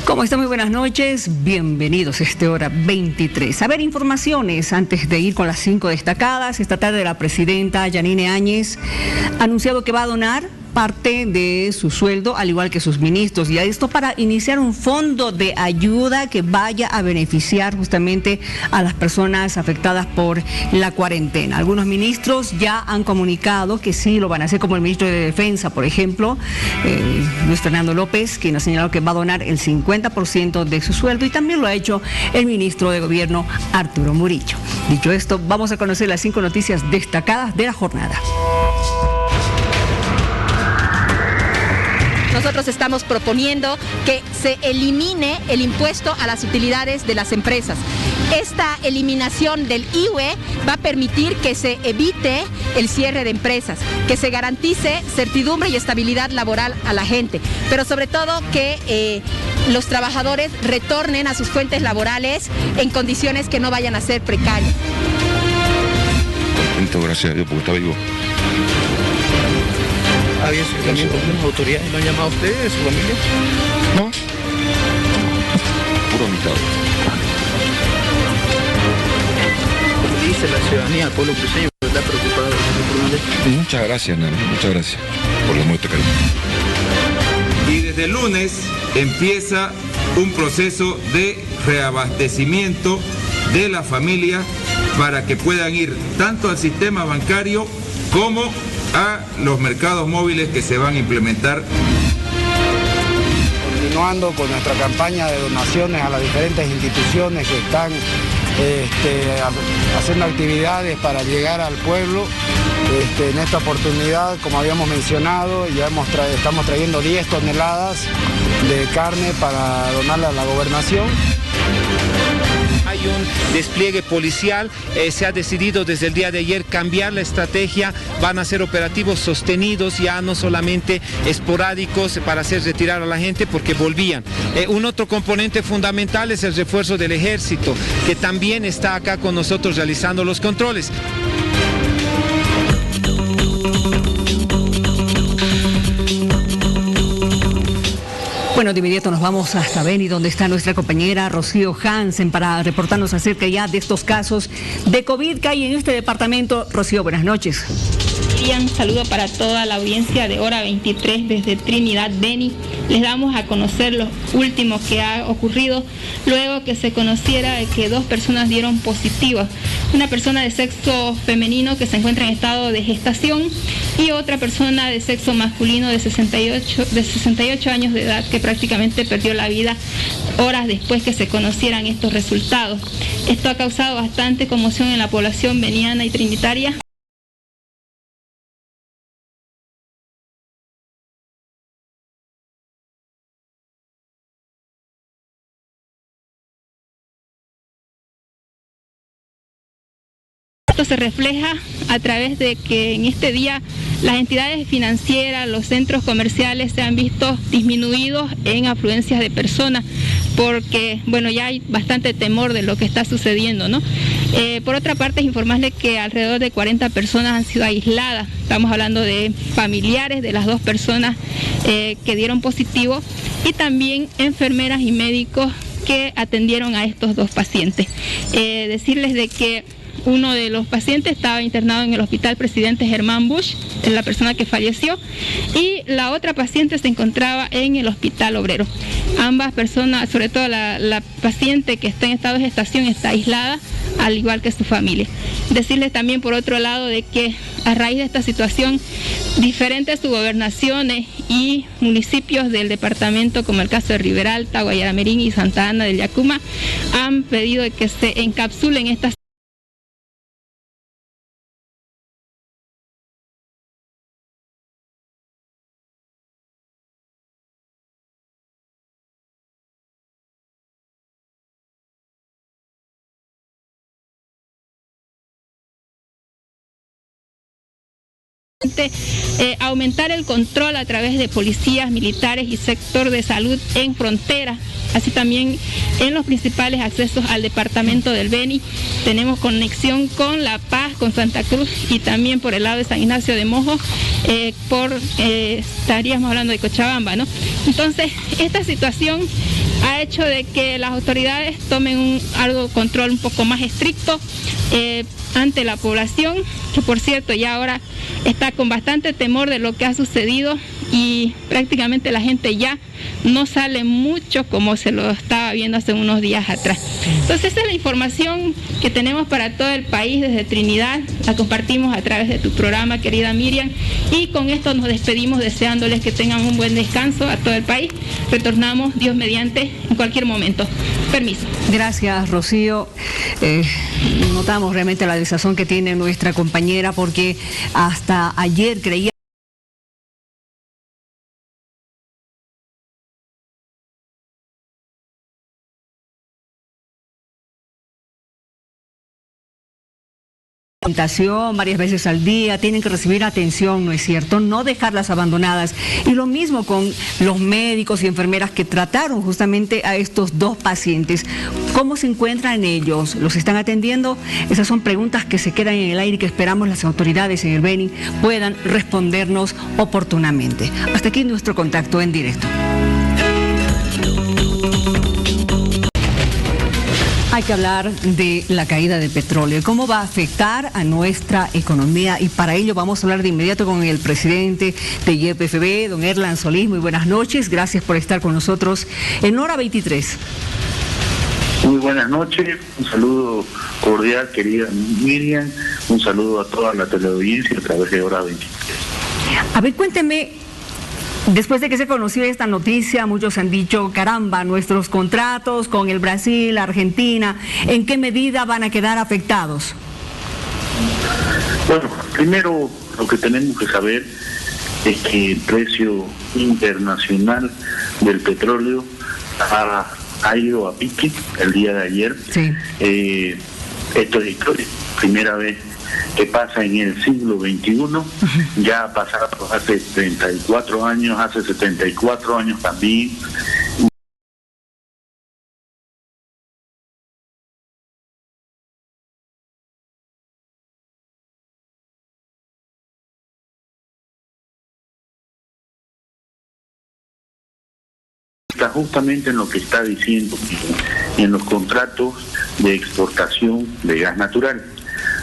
¿Cómo están? Muy buenas noches, bienvenidos a esta hora 23. A ver, informaciones antes de ir con las 5 destacadas. Esta tarde la presidenta Yanine Áñez ha anunciado que va a donar parte de su sueldo, al igual que sus ministros, y esto para iniciar un fondo de ayuda que vaya a beneficiar justamente a las personas afectadas por la cuarentena. Algunos ministros ya han comunicado que sí lo van a hacer, como el ministro de Defensa, por ejemplo, Luis Fernando López, quien ha señalado que va a donar el 50% de su sueldo, y también lo ha hecho el ministro de Gobierno, Arturo Murillo. Dicho esto, vamos a conocer las 5 noticias destacadas de la jornada. Nosotros estamos proponiendo que se elimine el impuesto a las utilidades de las empresas. Esta eliminación del IVE va a permitir que se evite el cierre de empresas, que se garantice certidumbre y estabilidad laboral a la gente, pero sobre todo que los trabajadores retornen a sus fuentes laborales en condiciones que no vayan a ser precarias. Gracias a Dios porque está vivo. ¿Había acercamiento con las autoridades? ¿Lo han llamado a ustedes, su familia? No. Puro mitad. ¿Cómo dice la ciudadanía, al pueblo cruceño, que está preocupado por esto? Muchas gracias, Nana. Muchas gracias por la muestra, cariño. Y desde el lunes empieza un proceso de reabastecimiento de la familia para que puedan ir tanto al sistema bancario como a los mercados móviles que se van a implementar. Continuando con nuestra campaña de donaciones a las diferentes instituciones que están haciendo actividades para llegar al pueblo. En esta oportunidad, como habíamos mencionado, ya estamos trayendo 10 toneladas de carne para donarla a la gobernación. Hay un despliegue policial, se ha decidido desde el día de ayer cambiar la estrategia, van a ser operativos sostenidos, ya no solamente esporádicos para hacer retirar a la gente porque volvían. Un otro componente fundamental es el refuerzo del ejército, que también está acá con nosotros realizando los controles. Bueno, de inmediato nos vamos hasta Beni, donde está nuestra compañera Rocío Hansen, para reportarnos acerca ya de estos casos de COVID que hay en este departamento. Rocío, buenas noches. Un saludo para toda la audiencia de Hora 23 desde Trinidad, Beni. Les damos a conocer lo último que ha ocurrido luego que se conociera que 2 personas dieron positivas. Una persona de sexo femenino que se encuentra en estado de gestación y otra persona de sexo masculino de 68 años de edad que prácticamente perdió la vida horas después que se conocieran estos resultados. Esto ha causado bastante conmoción en la población beniana y trinitaria. Esto se refleja a través de que en este día las entidades financieras, los centros comerciales se han visto disminuidos en afluencias de personas porque, bueno, ya hay bastante temor de lo que está sucediendo, ¿no? Por otra parte, es informarles que alrededor de 40 personas han sido aisladas. Estamos hablando de familiares de las 2 personas que dieron positivo y también enfermeras y médicos que atendieron a estos 2 pacientes. Decirles de que uno de los pacientes estaba internado en el Hospital Presidente Germán Bush, es la persona que falleció, y la otra paciente se encontraba en el Hospital Obrero. Ambas personas, sobre todo la paciente que está en estado de gestación, está aislada, al igual que su familia. Decirles también, por otro lado, de que a raíz de esta situación, diferentes subgobernaciones y municipios del departamento, como el caso de Rivera Alta, Guayaramerín y Santa Ana del Yacuma, han pedido que se encapsulen estas aumentar el control a través de policías, militares y sector de salud en frontera, así también en los principales accesos al departamento del Beni. Tenemos conexión con La Paz, con Santa Cruz y también por el lado de San Ignacio de Mojo, estaríamos hablando de Cochabamba, ¿no? Entonces, esta situación ha hecho de que las autoridades tomen algo control un poco más estricto ante la población, que por cierto ya ahora está con bastante temor de lo que ha sucedido y prácticamente la gente ya no sale mucho como se lo estaba viendo hace unos días atrás. Entonces esa es la información que tenemos para todo el país desde Trinidad, la compartimos a través de tu programa, querida Miriam, y con esto nos despedimos deseándoles que tengan un buen descanso a todo el país. Retornamos, Dios mediante, en cualquier momento. Permiso. Gracias, Rocío. Notamos realmente la desazón que tiene nuestra compañera porque hasta ayer creía varias veces al día, tienen que recibir atención, ¿no es cierto? No dejarlas abandonadas. Y lo mismo con los médicos y enfermeras que trataron justamente a estos dos pacientes. ¿Cómo se encuentran ellos? ¿Los están atendiendo? Esas son preguntas que se quedan en el aire y que esperamos las autoridades en el Beni puedan respondernos oportunamente. Hasta aquí nuestro contacto en directo. Hay que hablar de la caída del petróleo, cómo va a afectar a nuestra economía, y para ello vamos a hablar de inmediato con el presidente de YPFB, don Erlan Solís. Muy buenas noches, gracias por estar con nosotros en Hora 23. Muy buenas noches, un saludo cordial, querida Miriam, un saludo a toda la teleaudiencia a través de Hora 23. A ver, cuénteme. Después de que se conoció esta noticia, muchos han dicho, caramba, nuestros contratos con el Brasil, Argentina, ¿en qué medida van a quedar afectados? Bueno, primero lo que tenemos que saber es que el precio internacional del petróleo ha ido a pique el día de ayer. Sí. Esto es historia, primera vez que pasa en el siglo XXI, ya ha pasado hace 34 años, hace 74 años también. Está justamente en lo que está diciendo, en los contratos de exportación de gas natural,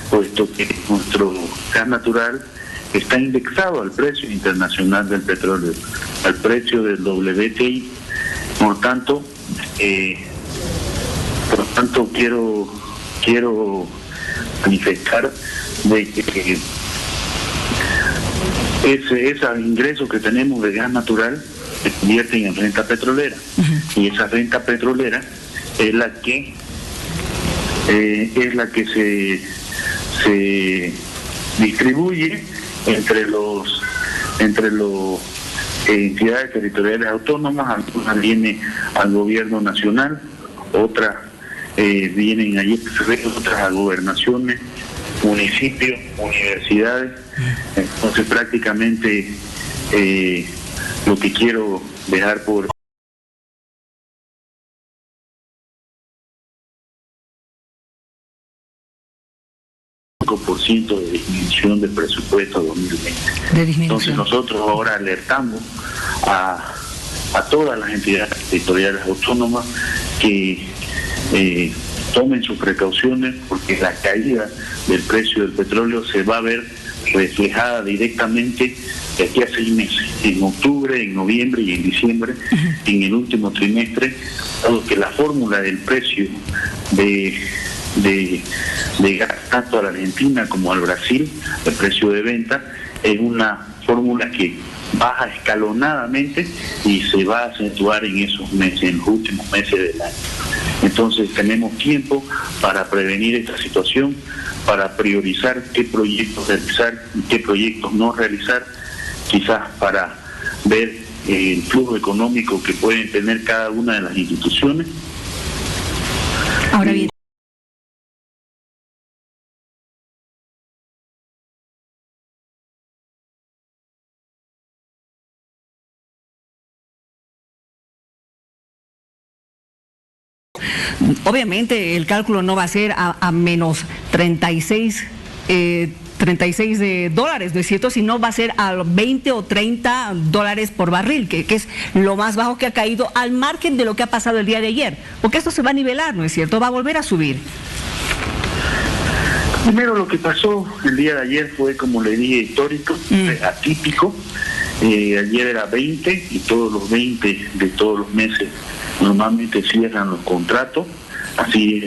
puesto que nuestro gas natural está indexado al precio internacional del petróleo, al precio del WTI. Por tanto, quiero manifestar de que ese ingreso que tenemos de gas natural se convierten en renta petrolera, y esa renta petrolera es la que se distribuye entre los entidades territoriales autónomas. Algunas vienen al gobierno nacional, otras vienen allí, otras a gobernaciones, municipios, universidades. Entonces prácticamente lo que quiero dejar por % de disminución del presupuesto 2020. Entonces nosotros ahora alertamos a todas las entidades territoriales autónomas que tomen sus precauciones, porque la caída del precio del petróleo se va a ver reflejada directamente de aquí a 6 meses, en octubre, en noviembre y en diciembre, en el último trimestre, dado que la fórmula del precio de gas tanto a la Argentina como al Brasil, el precio de venta, es una fórmula que baja escalonadamente y se va a acentuar en esos meses, en los últimos meses del año. Entonces tenemos tiempo para prevenir esta situación, para priorizar qué proyectos realizar y qué proyectos no realizar, quizás para ver el flujo económico que pueden tener cada una de las instituciones. Ahora bien, Obviamente el cálculo no va a ser a menos 36 dólares, ¿no es cierto? Sino va a ser a los 20 o 30 dólares por barril, que es lo más bajo que ha caído al margen de lo que ha pasado el día de ayer. Porque esto se va a nivelar, ¿no es cierto? Va a volver a subir. Primero, lo que pasó el día de ayer fue, como le dije, histórico, atípico. Ayer era 20 y todos los 20 de todos los meses normalmente cierran los contratos. Así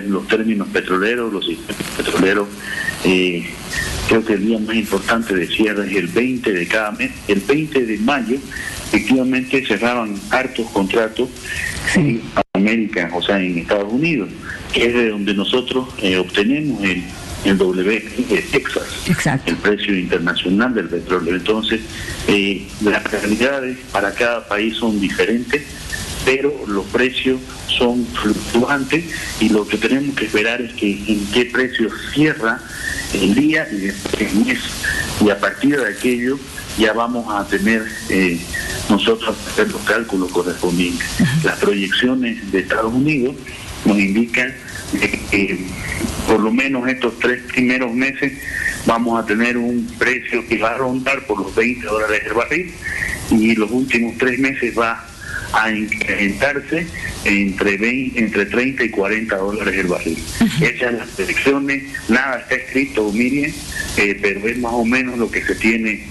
los términos petroleros, los sistemas petroleros, creo que el día más importante de cierre es el 20 de cada mes. El 20 de mayo, efectivamente, cerraban hartos contratos en América, o sea, en Estados Unidos, que es de donde nosotros obtenemos el WTI de Texas. Exacto. El precio internacional del petróleo. Entonces, las realidades para cada país son diferentes, pero los precios son fluctuantes y lo que tenemos que esperar es que en qué precio cierra el día y el mes, y a partir de aquello ya vamos a tener nosotros hacer los cálculos correspondientes. Las proyecciones de Estados Unidos nos indican que por lo menos estos 3 primeros meses vamos a tener un precio que va a rondar por los 20 dólares el barril, y los últimos 3 meses va a incrementarse entre 30 y 40 dólares el barril. Esas son las predicciones, nada está escrito, Miriam, pero es más o menos lo que se tiene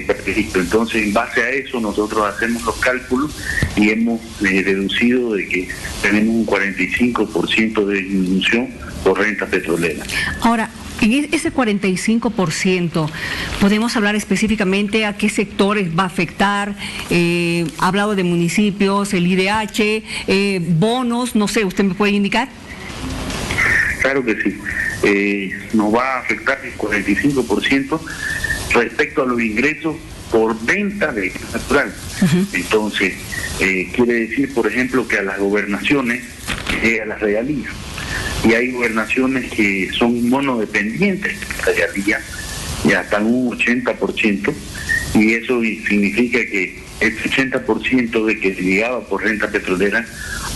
previsto. Entonces, en base a eso, nosotros hacemos los cálculos y hemos deducido de que tenemos un 45% de disminución por renta petrolera. Ahora, en ese 45%, ¿podemos hablar específicamente a qué sectores va a afectar? Ha hablado de municipios, el IDH, bonos, no sé, ¿usted me puede indicar? Claro que sí. Nos va a afectar el 45% respecto a los ingresos por venta de gas natural. Entonces, quiere decir, por ejemplo, que a las gobernaciones, a las regalías, y hay gobernaciones que son monodependientes de regalías, y hasta un 80%, y eso significa que el 80% de que llegaba por renta petrolera,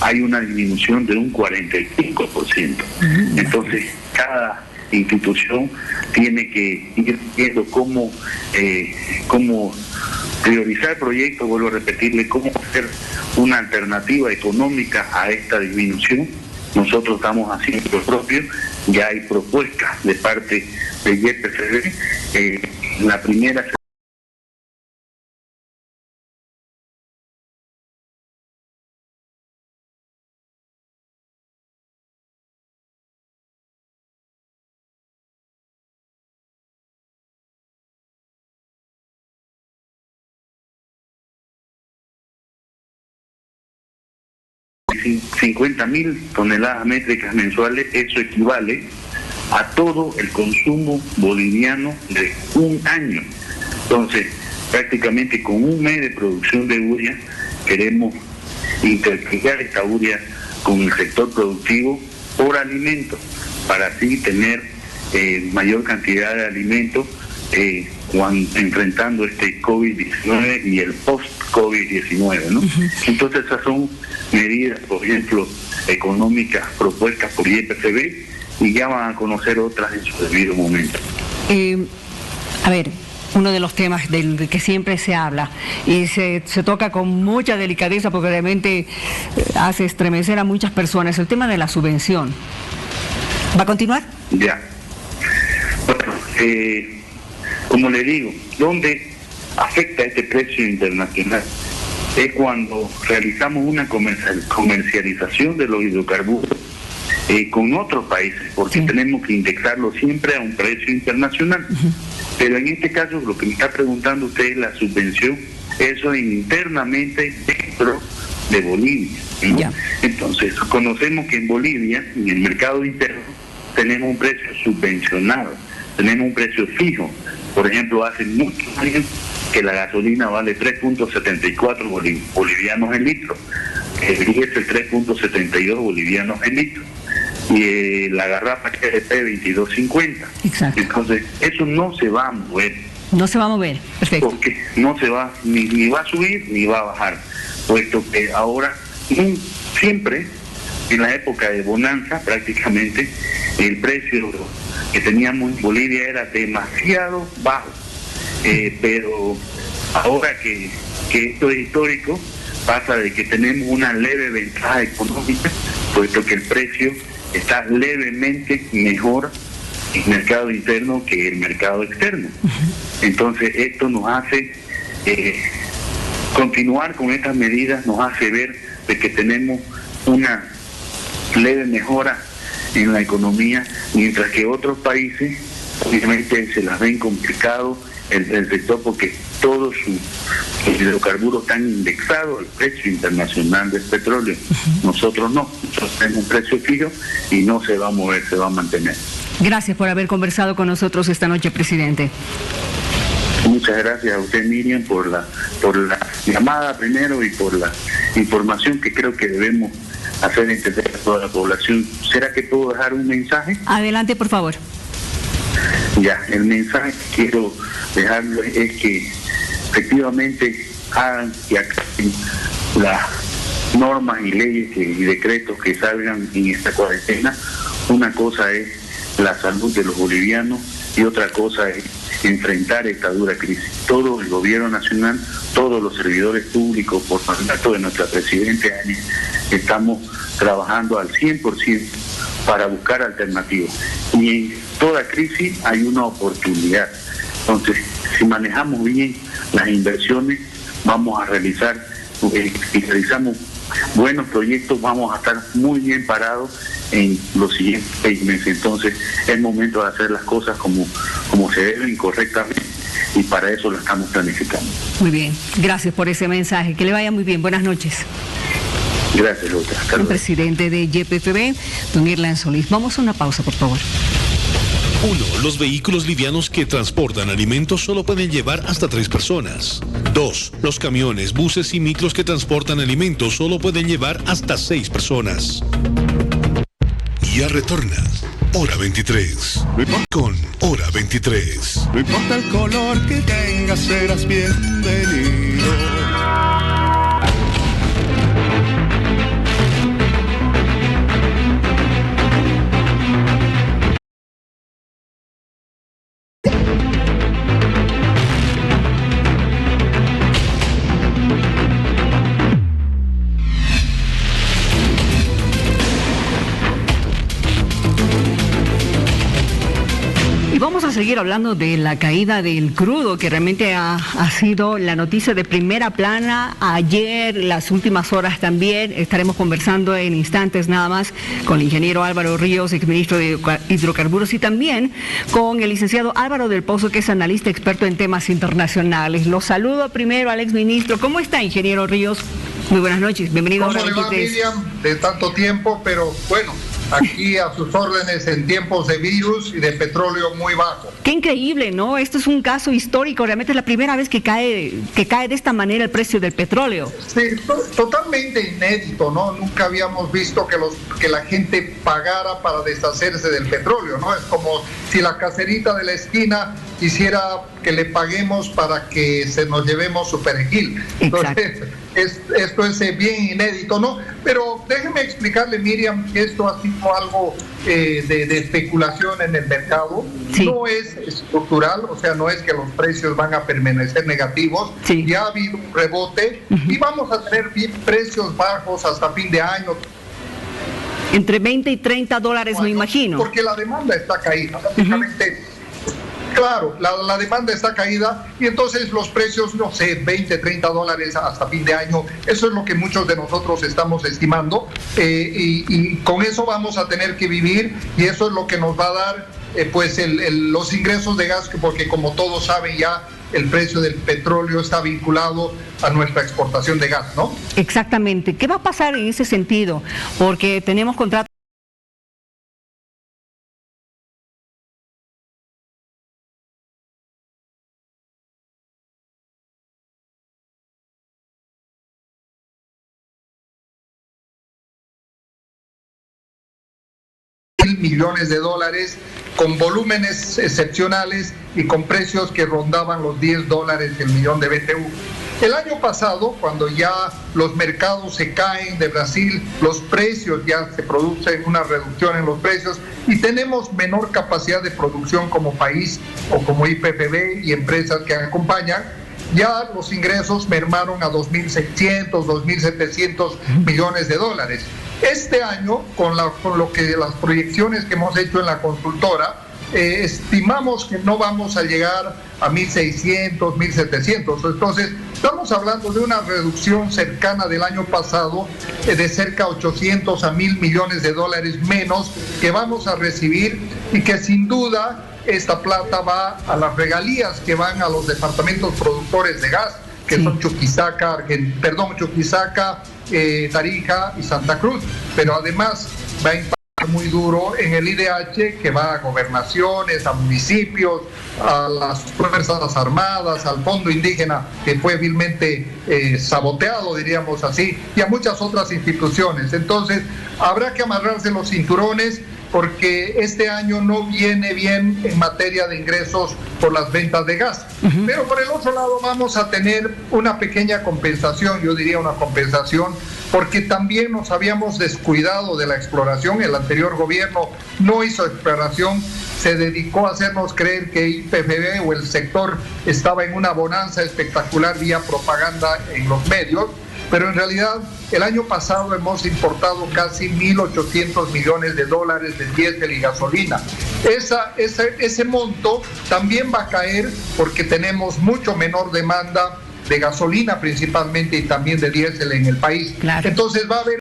hay una disminución de un 45%. Entonces, cada institución tiene que ir viendo cómo priorizar proyectos, vuelvo a repetirle, cómo hacer una alternativa económica a esta disminución. Nosotros estamos haciendo lo propio, ya hay propuestas de parte de YPFB. La primera $50.000 toneladas métricas mensuales. Eso equivale a todo el consumo boliviano de un año. Entonces, prácticamente con un mes de producción de urea, queremos intercambiar esta urea con el sector productivo por alimentos, para así tener mayor cantidad de alimentos enfrentando este COVID-19 y el post-COVID-19, ¿no? Entonces, esas son medidas, por ejemplo, económicas propuestas por YPFB, y ya van a conocer otras en su debido momento. A ver, uno de los temas del que siempre se habla y se toca con mucha delicadeza porque realmente hace estremecer a muchas personas, el tema de la subvención. ¿Va a continuar? Ya. Bueno, como le digo, ¿dónde afecta este precio internacional? Es cuando realizamos una comercialización de los hidrocarburos con otros países, porque tenemos que indexarlo siempre a un precio internacional. Pero en este caso, lo que me está preguntando usted es la subvención, eso es internamente dentro de Bolivia, ¿no? Entonces, conocemos que en Bolivia, en el mercado interno, tenemos un precio subvencionado, tenemos un precio fijo. Por ejemplo, hace muchos años que la gasolina vale 3.74 bolivianos el litro, el diésel 3.72 bolivianos el litro, y la garrafa GDP 22.50. Exacto. Entonces, eso no se va a mover. No se va a mover, perfecto. Porque no se va, ni va a subir ni va a bajar, puesto que ahora siempre en la época de bonanza prácticamente el precio que teníamos en Bolivia era demasiado bajo, pero ahora que esto es histórico, pasa de que tenemos una leve ventaja económica, puesto que el precio está levemente mejor en el mercado interno que el mercado externo. Entonces esto nos hace continuar con estas medidas, nos hace ver de que tenemos una leve mejora en la economía, mientras que otros países obviamente se las ven complicado el sector, porque todos sus hidrocarburos están indexados al precio internacional del petróleo. Nosotros no, nosotros tenemos un precio fijo y no se va a mover, se va a mantener. Gracias por haber conversado con nosotros esta noche, presidente. Muchas gracias a usted, Miriam, por la llamada primero y por la información que creo que debemos hacer entender a toda la población. ¿Será que puedo dejar un mensaje? Adelante, por favor. Ya, el mensaje que quiero dejarlo es que efectivamente hagan y acaten las normas y leyes y decretos que salgan en esta cuarentena. Una cosa es la salud de los bolivianos y otra cosa es enfrentar esta dura crisis. Todo el gobierno nacional, todos los servidores públicos, por mandato de nuestra presidenta Áñez, estamos trabajando al 100% para buscar alternativas. Y en toda crisis hay una oportunidad. Entonces, si manejamos bien las inversiones, vamos a realizar, si realizamos buenos proyectos, vamos a estar muy bien parados en los siguientes 6 meses. Entonces, es momento de hacer las cosas como se deben, correctamente, y para eso lo estamos planificando. Muy bien, gracias por ese mensaje. Que le vaya muy bien. Buenas noches. Gracias, Luta. El presidente de YPFB, don Irland Solís. Vamos a una pausa, por favor. 1. Los vehículos livianos que transportan alimentos solo pueden llevar hasta 3 personas. 2. Los camiones, buses y micros que transportan alimentos solo pueden llevar hasta 6 personas. Ya retorna Hora 23 con Hora 23. No importa el color que tengas, serás bienvenido. Vamos a seguir hablando de la caída del crudo, que realmente ha sido la noticia de primera plana ayer, las últimas horas también. Estaremos conversando en instantes nada más con el ingeniero Álvaro Ríos, exministro de Hidrocarburos, y también con el licenciado Álvaro del Pozo, que es analista experto en temas internacionales. Los saludo primero al exministro. ¿Cómo está, ingeniero Ríos? Muy buenas noches, bienvenido a Hora 23. ¿Cómo le va, Miriam? De tanto tiempo, pero bueno, aquí a sus órdenes en tiempos de virus y de petróleo muy bajo. Qué increíble, ¿no? Esto es un caso histórico, realmente es la primera vez que cae de esta manera el precio del petróleo. Sí, totalmente inédito, ¿no? Nunca habíamos visto que la gente pagara para deshacerse del petróleo, ¿no? Es como si la caserita de la esquina quisiera que le paguemos para que se nos llevemos su perejil. Entonces, esto es bien inédito, ¿no? Pero déjeme explicarle, Miriam, que esto ha sido algo de especulación en el mercado. Sí. No es estructural, o sea, no es que los precios van a permanecer negativos. Sí. Ya ha habido un rebote y vamos a tener precios bajos hasta fin de año. Entre 20 y 30 dólares, bueno, me imagino. Porque la demanda está caída, básicamente. Claro, la demanda está caída y entonces los precios, no sé, 20, 30 dólares hasta fin de año, eso es lo que muchos de nosotros estamos estimando, y con eso vamos a tener que vivir, y eso es lo que nos va a dar los ingresos de gas, porque como todos saben ya, el precio del petróleo está vinculado a nuestra exportación de gas, ¿no? Exactamente. ¿Qué va a pasar en ese sentido? Porque tenemos contratos millones de dólares, con volúmenes excepcionales y con precios que rondaban los $10 el millón de BTU. El año pasado, cuando ya los mercados se caen de Brasil, los precios ya se producen una reducción en los precios y tenemos menor capacidad de producción como país o como IPFB y empresas que acompañan, ya los ingresos mermaron a 2.600, 2.700 millones de dólares. Este año, con lo que las proyecciones que hemos hecho en la consultora, estimamos que no vamos a llegar a 1.600, 1.700. Entonces, estamos hablando de una reducción cercana del año pasado de cerca de 800 a 1.000 millones de dólares menos que vamos a recibir y que sin duda esta plata va a las regalías que van a los departamentos productores de gas, que son Chuquisaca, Tarija y Santa Cruz, pero además va a impactar muy duro en el IDH, que va a gobernaciones, a municipios, a las Fuerzas Armadas, al Fondo Indígena, que fue vilmente saboteado, diríamos así, y a muchas otras instituciones. Entonces, habrá que amarrarse los cinturones, porque este año no viene bien en materia de ingresos por las ventas de gas. Pero por el otro lado vamos a tener una pequeña compensación, yo diría una compensación, porque también nos habíamos descuidado de la exploración. El anterior gobierno no hizo exploración, se dedicó a hacernos creer que IPFB o el sector estaba en una bonanza espectacular vía propaganda en los medios, pero en realidad el año pasado hemos importado casi 1.800 millones de dólares de diésel y gasolina. Ese monto también va a caer porque tenemos mucho menor demanda de gasolina principalmente y también de diésel en el país. Claro. Entonces va a haber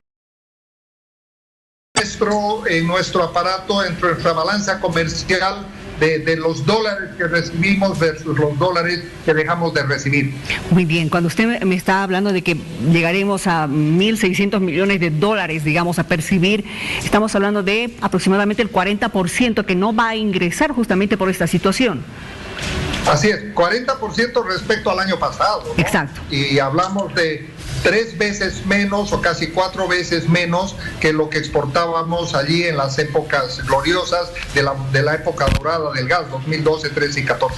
en nuestro aparato, en nuestra balanza comercial, de los dólares que recibimos versus los dólares que dejamos de recibir. Muy bien, cuando usted me está hablando de que llegaremos a 1.600 millones de dólares, digamos, a percibir, estamos hablando de aproximadamente el 40% que no va a ingresar justamente por esta situación. Así es, 40% respecto al año pasado, ¿no? Exacto. Y hablamos de 3 veces menos o casi 4 veces menos que lo que exportábamos allí en las épocas gloriosas de la época dorada del gas, 2012, 13 y 14.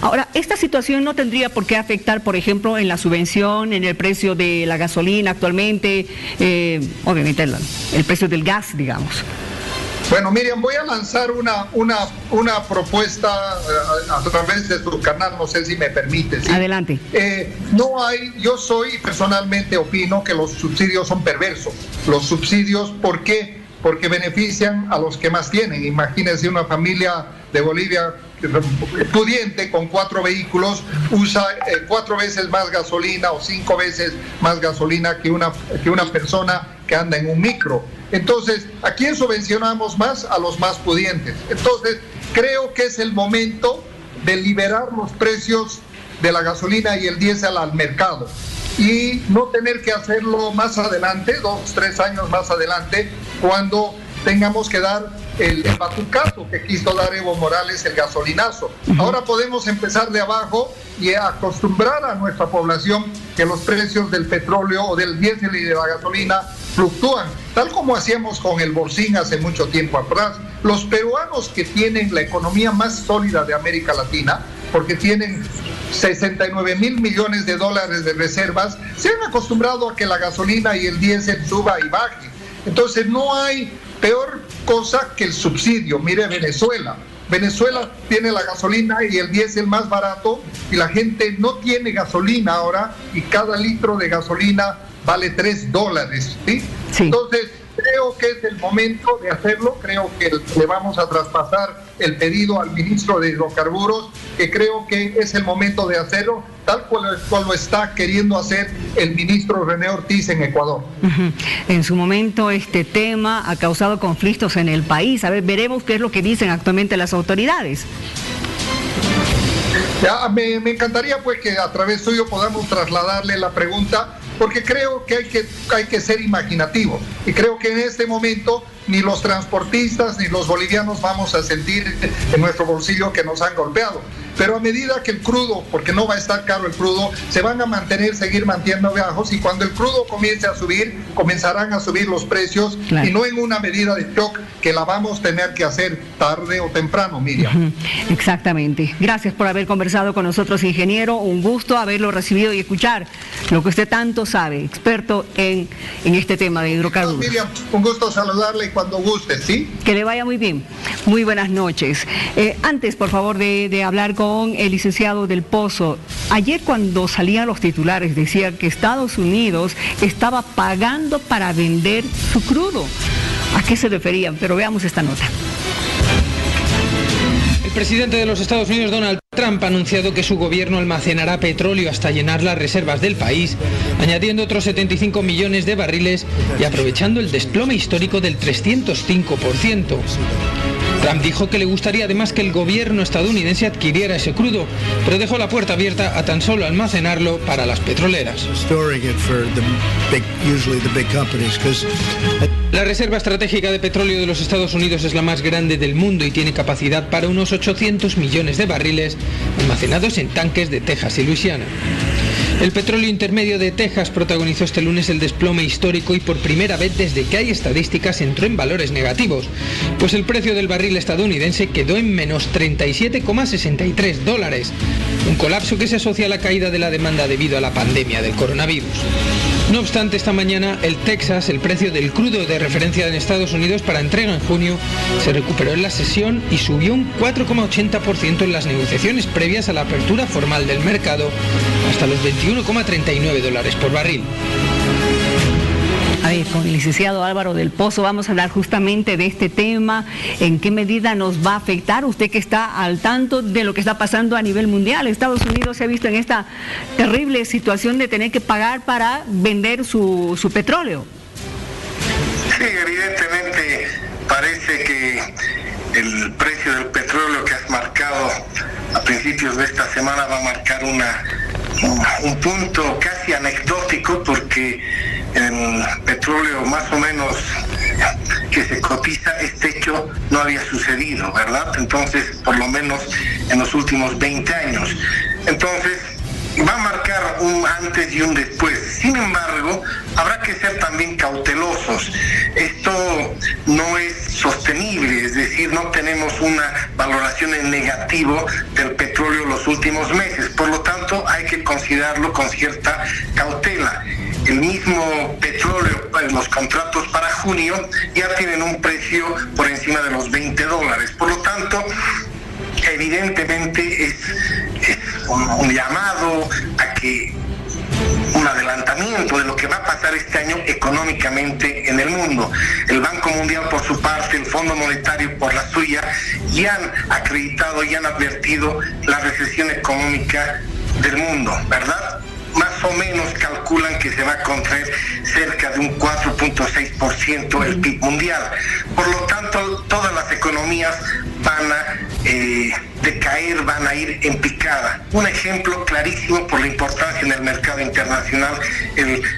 Ahora, esta situación no tendría por qué afectar, por ejemplo, en la subvención, en el precio de la gasolina actualmente, obviamente el precio del gas, digamos. Bueno, Miriam, voy a lanzar una propuesta a través de tu canal, no sé si me permite. ¿sí? Adelante. Yo personalmente opino que los subsidios son perversos. Los subsidios, ¿por qué? Porque benefician a los que más tienen. Imagínense una familia de Bolivia pudiente con 4 vehículos usa 4 veces más gasolina o 5 veces más gasolina que una persona que anda en un micro. Entonces, ¿a quién subvencionamos más? A los más pudientes. Entonces, creo que es el momento de liberar los precios de la gasolina y el diésel al mercado y no tener que hacerlo más adelante, 2, 3 años más adelante, cuando tengamos que dar el batucazo que quiso dar Evo Morales, el gasolinazo. Ahora podemos empezar de abajo y acostumbrar a nuestra población que los precios del petróleo o del diésel y de la gasolina fluctúan, tal como hacíamos con el Bolsín hace mucho tiempo atrás. Los peruanos, que tienen la economía más sólida de América Latina, porque tienen 69.000 millones de dólares de reservas, se han acostumbrado a que la gasolina y el diésel suba y baje. Entonces no hay peor cosa que el subsidio. Mire Venezuela. Venezuela tiene la gasolina y el diésel más barato y la gente no tiene gasolina ahora y cada litro de gasolina vale $3, ¿sí? Sí. Entonces, creo que es el momento de hacerlo. Creo que le vamos a traspasar el pedido al ministro de Hidrocarburos, que creo que es el momento de hacerlo, tal cual lo está queriendo hacer el ministro René Ortiz en Ecuador. En su momento este tema ha causado conflictos en el país. A ver, veremos qué es lo que dicen actualmente las autoridades. Ya, me encantaría pues que a través suyo podamos trasladarle la pregunta, porque creo que hay que ser imaginativos y creo que en este momento ni los transportistas ni los bolivianos vamos a sentir en nuestro bolsillo que nos han golpeado. pero a medida que el crudo, porque no va a estar caro el crudo, se van a seguir manteniendo bajos, y cuando el crudo comience a subir, comenzarán a subir los precios, claro, y no en una medida de shock que la vamos a tener que hacer tarde o temprano, Miriam. Exactamente. Gracias por haber conversado con nosotros, ingeniero. Un gusto haberlo recibido y escuchar lo que usted tanto sabe, experto en este tema de hidrocarburos. Miriam, un gusto saludarle cuando guste, ¿sí? Que le vaya muy bien. Muy buenas noches. Antes, por favor, de hablar con el licenciado Del Pozo, ayer cuando salían los titulares decía que Estados Unidos estaba pagando para vender su crudo. ¿A qué se referían? Pero veamos esta nota. El presidente de los Estados Unidos, Donald Trump, ha anunciado que su gobierno almacenará petróleo hasta llenar las reservas del país, añadiendo otros 75 millones de barriles y aprovechando el desplome histórico del 305%. Trump dijo que le gustaría además que el gobierno estadounidense adquiriera ese crudo, pero dejó la puerta abierta a tan solo almacenarlo para las petroleras. La reserva estratégica de petróleo de los Estados Unidos es la más grande del mundo y tiene capacidad para unos 800 millones de barriles almacenados en tanques de Texas y Luisiana. El petróleo intermedio de Texas protagonizó este lunes el desplome histórico y por primera vez desde que hay estadísticas entró en valores negativos, pues el precio del barril estadounidense quedó en menos $37,63, un colapso que se asocia a la caída de la demanda debido a la pandemia del coronavirus. No obstante, esta mañana el precio del crudo de referencia en Estados Unidos para entrega en junio se recuperó en la sesión y subió un 4,80% en las negociaciones previas a la apertura formal del mercado hasta los $21,39 por barril. A ver, con el licenciado Álvaro Del Pozo vamos a hablar justamente de este tema, en qué medida nos va a afectar, usted que está al tanto de lo que está pasando a nivel mundial. Estados Unidos se ha visto en esta terrible situación de tener que pagar para vender su petróleo. Sí, evidentemente parece que el precio del petróleo que has marcado a principios de esta semana va a marcar un punto casi anecdótico, porque el petróleo más o menos que se cotiza, este hecho no había sucedido, ¿verdad? Entonces, por lo menos en los últimos 20 años. Entonces, va a marcar un antes y un después. Sin embargo, habrá que ser también cautelosos. Esto no es sostenible, es decir, no tenemos una valoración en negativo del petróleo los últimos meses. Por lo tanto, hay que considerarlo con cierta cautela. El mismo petróleo, los contratos para junio ya tienen un precio por encima de los $20. Por lo tanto, evidentemente es un llamado a que un adelantamiento de lo que va a pasar este año económicamente en el mundo. El Banco Mundial por su parte, el Fondo Monetario por la suya, ya han acreditado y han advertido la recesión económica del mundo, ¿verdad? Más o menos calculan que se va a contraer cerca de un 4.6% el PIB mundial. Por lo tanto, todas las economías van a decaer, van a ir en picada. Un ejemplo clarísimo por la importancia en el mercado internacional,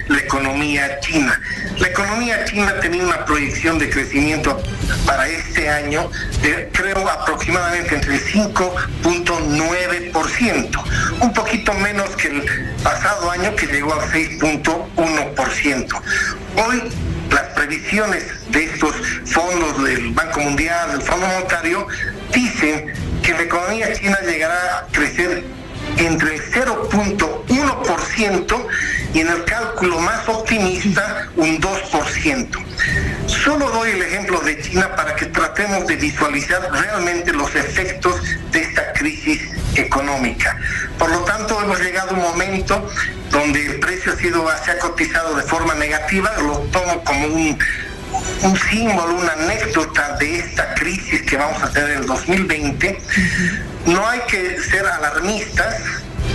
la economía china. La economía china tenía una proyección de crecimiento para este año de, creo, aproximadamente entre 5.9%, un poquito menos que el pasado año, que llegó al 6.1%. Hoy las previsiones de estos fondos del Banco Mundial, del Fondo Monetario, dicen que la economía china llegará a crecer entre el 0.1% y en el cálculo más optimista un 2%. Solo doy el ejemplo de China para que tratemos de visualizar realmente los efectos de esta crisis económica. Por lo tanto, hemos llegado a un momento donde el precio se ha cotizado de forma negativa. Lo tomo como un símbolo, una anécdota de esta crisis que vamos a tener en el 2020. No hay que ser alarmistas,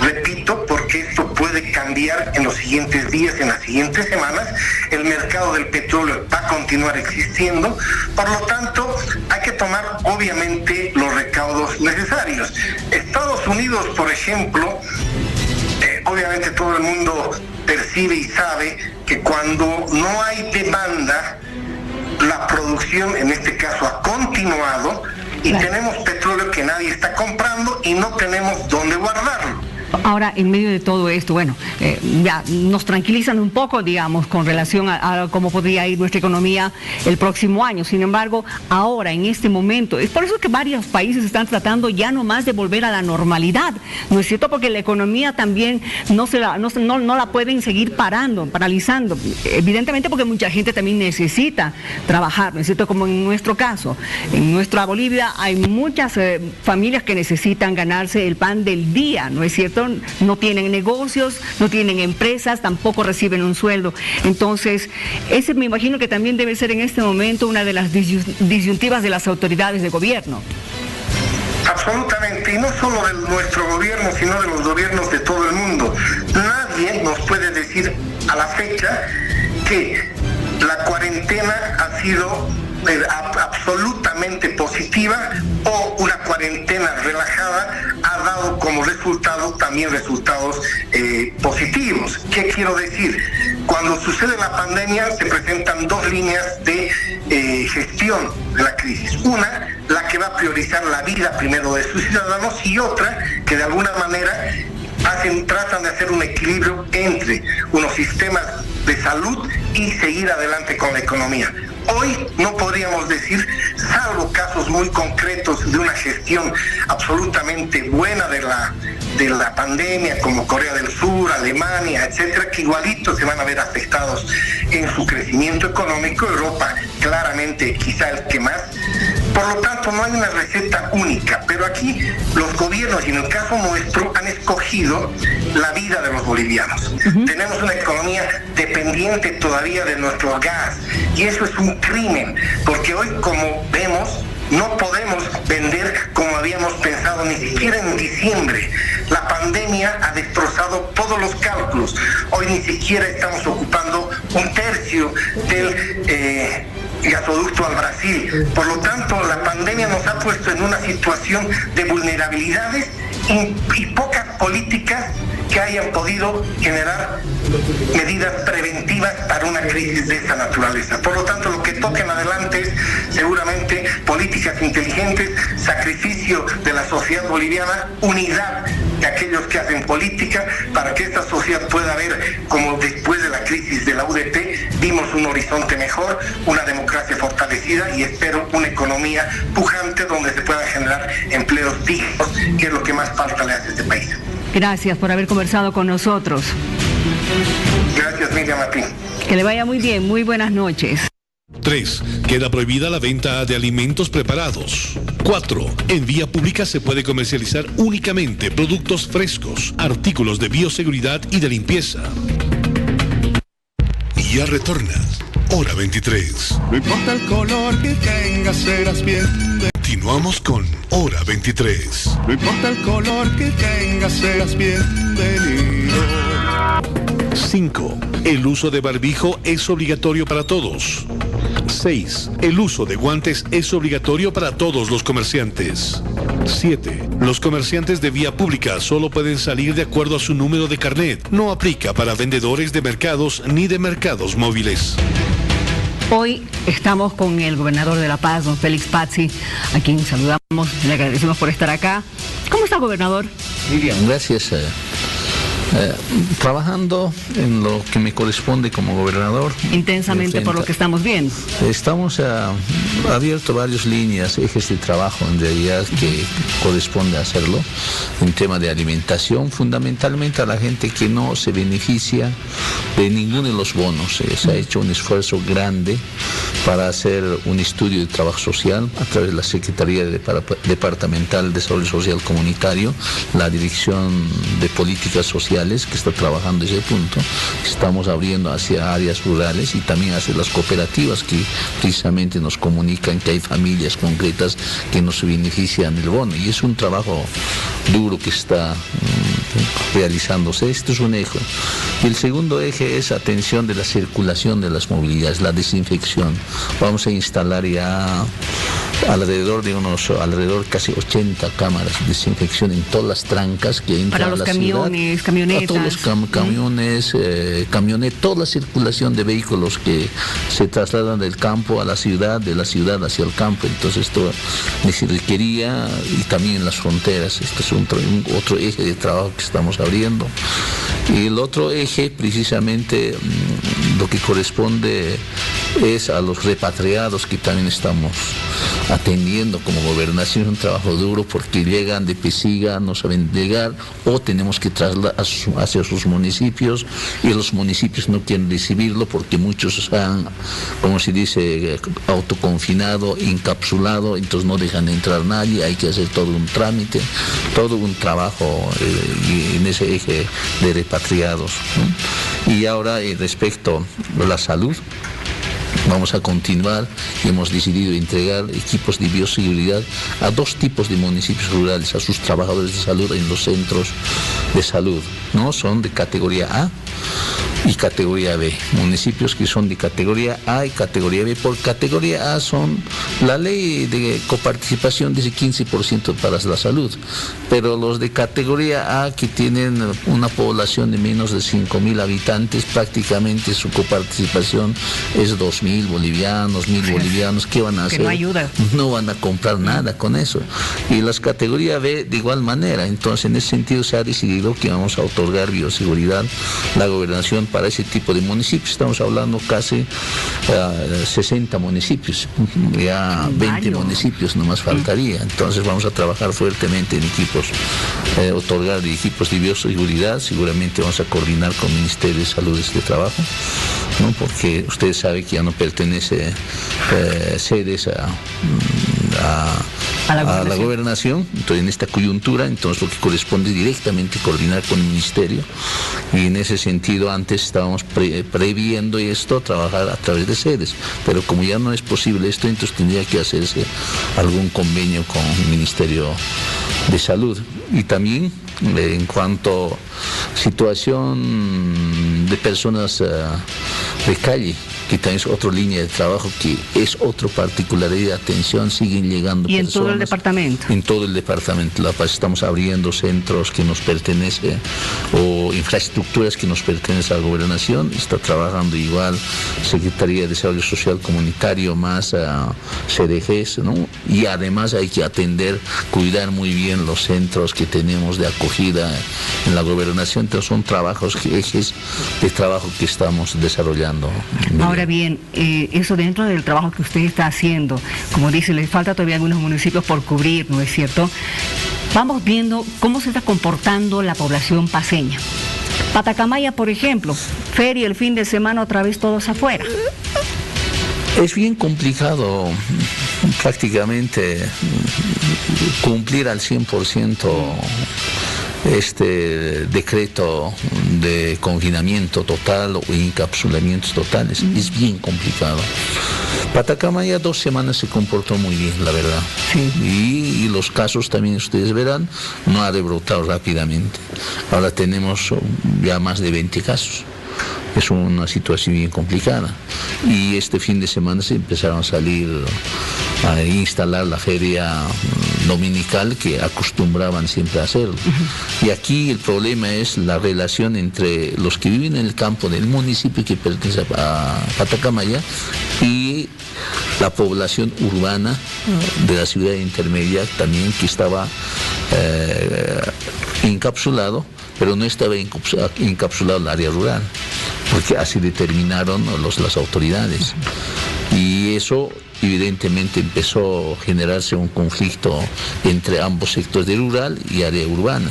repito, porque esto puede cambiar en los siguientes días, en las siguientes semanas. El mercado del petróleo va a continuar existiendo, por lo tanto hay que tomar obviamente los recaudos necesarios. Estados Unidos, por ejemplo, obviamente todo el mundo percibe y sabe que cuando no hay demanda, la producción en este caso ha continuado, y tenemos petróleo que nadie está comprando y no tenemos dónde guardarlo. Ahora, en medio de todo esto, bueno, ya nos tranquilizan un poco, digamos, con relación a cómo podría ir nuestra economía el próximo año. Sin embargo, ahora, en este momento, es por eso que varios países están tratando ya nomás de volver a la normalidad, ¿no es cierto? Porque la economía también no la pueden seguir paralizando, evidentemente porque mucha gente también necesita trabajar, ¿no es cierto? Como en nuestro caso, en nuestra Bolivia hay muchas familias que necesitan ganarse el pan del día, ¿no es cierto? No tienen negocios, no tienen empresas, tampoco reciben un sueldo. Entonces, ese me imagino que también debe ser en este momento una de las disyuntivas de las autoridades de gobierno. Absolutamente, y no solo de nuestro gobierno, sino de los gobiernos de todo el mundo. Nadie nos puede decir a la fecha que la cuarentena ha sido absolutamente positiva o una cuarentena relajada ha dado como resultado también resultados positivos. ¿Qué quiero decir? Cuando sucede la pandemia se presentan dos líneas de gestión de la crisis. Una, la que va a priorizar la vida primero de sus ciudadanos, y otra que de alguna manera tratan de hacer un equilibrio entre unos sistemas de salud y seguir adelante con la economía. Hoy no podríamos decir, salvo casos muy concretos de una gestión absolutamente buena de la pandemia, como Corea del Sur, Alemania, etcétera, que igualitos se van a ver afectados en su crecimiento económico. Europa claramente quizá el que más. Por lo tanto, no hay una receta única, pero aquí los gobiernos, y en el caso nuestro, han escogido la vida de los bolivianos. Tenemos una economía dependiente todavía de nuestro gas, y eso es un crimen, porque hoy, como vemos, no podemos vender como habíamos pensado, ni siquiera en diciembre. La pandemia ha destrozado todos los cálculos. Hoy ni siquiera estamos ocupando un tercio del gasoducto al Brasil. Por lo tanto, la pandemia nos ha puesto en una situación de vulnerabilidades y pocas políticas que hayan podido generar medidas preventivas para una crisis de esa naturaleza. Por lo tanto, lo que toca en adelante es seguramente políticas inteligentes, sacrificio de la sociedad boliviana, unidad de aquellos que hacen política, para que esta sociedad pueda ver como después de la crisis de la UDT vimos un horizonte mejor, una democracia fortalecida y espero una economía pujante donde se puedan generar empleos dignos, que es lo que más falta le hace a este país. Gracias por haber conversado con nosotros. Gracias, Miriam Martín. Que le vaya muy bien, muy buenas noches. 3. Queda prohibida la venta de alimentos preparados. 4. En vía pública se puede comercializar únicamente productos frescos, artículos de bioseguridad y de limpieza. Y ya retorna. Hora 23. No importa el color que tengas, serás bienvenido. Continuamos con Hora 23. No importa el color que tengas, serás bienvenido. 5. El uso de barbijo es obligatorio para todos. 6. El uso de guantes es obligatorio para todos los comerciantes. 7. Los comerciantes de vía pública solo pueden salir de acuerdo a su número de carnet. No aplica para vendedores de mercados ni de mercados móviles. Hoy estamos con el gobernador de La Paz, don Félix Pazzi, a quien saludamos, le agradecemos por estar acá. ¿Cómo está, gobernador? Miriam, gracias. Trabajando en lo que me corresponde como gobernador. Intensamente por lo que estamos viendo. Estamos abierto varias líneas, ejes de trabajo en realidad que corresponde hacerlo. En tema de alimentación, fundamentalmente a la gente que no se beneficia de ninguno de los bonos. Se ha hecho un esfuerzo grande para hacer un estudio de trabajo social a través de la Secretaría Departamental de Desarrollo Social Comunitario, la Dirección de Políticas Sociales, que está trabajando ese punto. Estamos abriendo hacia áreas rurales y también hacia las cooperativas que precisamente nos comunican que hay familias concretas que no se benefician del bono, y es un trabajo duro que está realizándose. Este es un eje. Y el segundo eje es atención de la circulación de las movilidades, la desinfección. Vamos a instalar ya alrededor casi 80 cámaras de desinfección en todas las trancas que entran para a los la camiones, ciudad, camionetas. a todos los camiones, camionetas, toda la circulación de vehículos que se trasladan del campo a la ciudad, de la ciudad hacia el campo. Entonces esto se requería, y también las fronteras. Este es otro eje de trabajo que estamos abriendo. Y el otro eje, precisamente, lo que corresponde es a los repatriados, que también estamos atendiendo como gobernación. Un trabajo duro porque llegan de Pesiga, no saben llegar, o tenemos que trasladar hacia sus municipios, y los municipios no quieren recibirlo porque muchos han, como se dice, autoconfinado, encapsulado, entonces no dejan entrar nadie. Hay que hacer todo un trámite, todo un trabajo en ese eje de repatriados, ¿no? Y ahora, respecto a la salud, vamos a continuar y hemos decidido entregar equipos de bioseguridad a 2 tipos de municipios rurales, a sus trabajadores de salud en los centros de salud, ¿no? Son de categoría A y categoría B. Municipios que son de categoría A y categoría B. Por categoría A son la ley de coparticipación dice 15% para la salud, pero los de categoría A, que tienen una población de menos de 5.000 habitantes, prácticamente su coparticipación es 2.000 bolivianos, 1.000 bolivianos. ¿Qué van a hacer? Que no ayuda. No van a comprar nada con eso. Y las categoría B de igual manera. Entonces, en ese sentido se ha decidido que vamos a otorgar bioseguridad, la gobernación, para ese tipo de municipios. Estamos hablando casi 60 municipios, ya 20 municipios nomás faltaría. Entonces vamos a trabajar fuertemente en equipos, otorgar equipos de bioseguridad. Seguramente vamos a coordinar con el Ministerio de Salud este trabajo, ¿no? Porque ustedes saben que ya no pertenece sedes a la gobernación. Entonces, en esta coyuntura, entonces lo que corresponde es directamente coordinar con el ministerio, y en ese sentido antes estábamos previendo esto, trabajar a través de sedes, pero como ya no es posible esto, entonces tendría que hacerse algún convenio con el Ministerio de Salud. Y también en cuanto a situación de personas de calle, que también es otra línea de trabajo, que es otra particularidad de atención, siguen llegando personas. ¿Y en todo el departamento? En todo el departamento de La Paz estamos abriendo centros que nos pertenecen, o infraestructuras que nos pertenecen a la gobernación. Está trabajando igual Secretaría de Desarrollo Social Comunitario más CDGs, ¿no? Y además hay que atender, cuidar muy bien los centros que tenemos de acogida en la gobernación. Entonces son trabajos, ejes de trabajo que estamos desarrollando. Ahora bien, eso dentro del trabajo que usted está haciendo, como dice, le falta todavía algunos municipios por cubrir, ¿no es cierto? Vamos viendo cómo se está comportando la población paceña. Patacamaya, por ejemplo, feria el fin de semana, otra vez todos afuera. Es bien complicado prácticamente cumplir al 100% este decreto de confinamiento total o encapsulamientos totales. Es bien complicado. Patacamaya 2 semanas se comportó muy bien, la verdad. Sí. Y los casos también, ustedes verán, no ha rebrotado rápidamente. Ahora tenemos ya más de 20 casos. Es una situación bien complicada. Y este fin de semana se empezaron a salir, a instalar la feria dominical que acostumbraban siempre a hacerlo. Y aquí el problema es la relación entre los que viven en el campo del municipio que pertenece a Patacamaya y la población urbana de la ciudad intermedia también, que estaba encapsulado, pero no estaba encapsulado el área rural, porque así determinaron las autoridades. Y eso evidentemente empezó a generarse un conflicto entre ambos sectores de rural y área urbana,